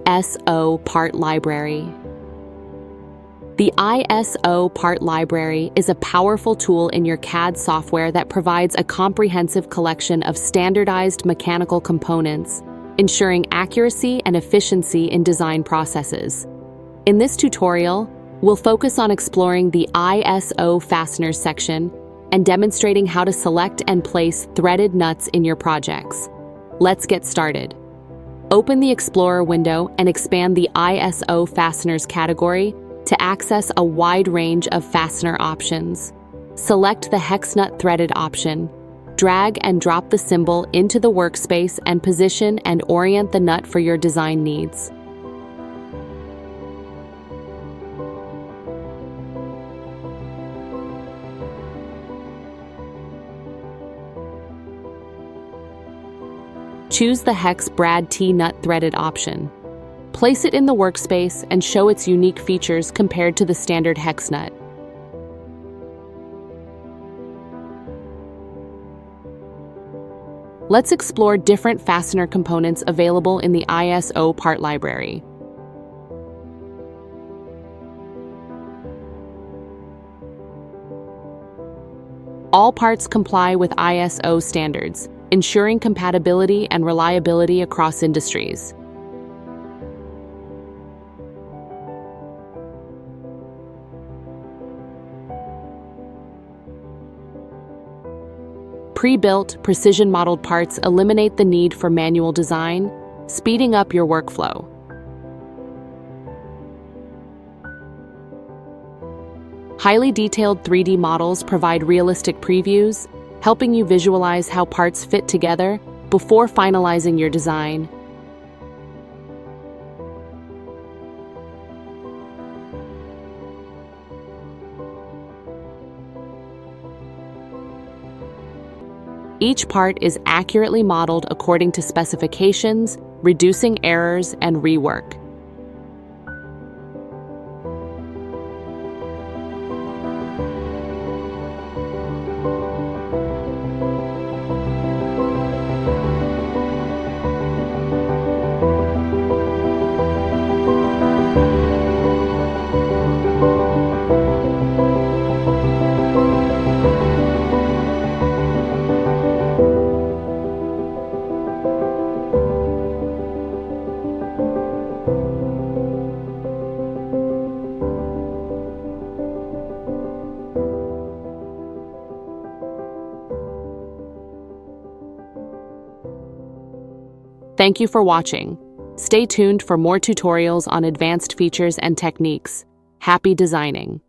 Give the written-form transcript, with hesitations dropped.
ISO part library. The ISO part library is a powerful tool in your CAD software that provides a comprehensive collection of standardized mechanical components, ensuring accuracy and efficiency in design processes. In this tutorial, we'll focus on exploring the ISO fasteners section and demonstrating how to select and place threaded nuts in your projects. Let's get started. Open the Explorer window and expand the ISO fasteners category to access a wide range of fastener options. Select the hex nut threaded option. Drag and drop the symbol into the workspace and position and orient the nut for your design needs. Choose the hex brad T-nut threaded option. Place it in the workspace and show its unique features compared to the standard hex nut. Let's explore different fastener components available in the ISO part library. All parts comply with ISO standards, ensuring compatibility and reliability across industries. Pre-built, precision-modeled parts eliminate the need for manual design, speeding up your workflow. Highly detailed 3D models provide realistic previews, helping you visualize how parts fit together before finalizing your design. Each part is accurately modeled according to specifications, reducing errors and rework. Thank you for watching. Stay tuned for more tutorials on advanced features and techniques. Happy designing!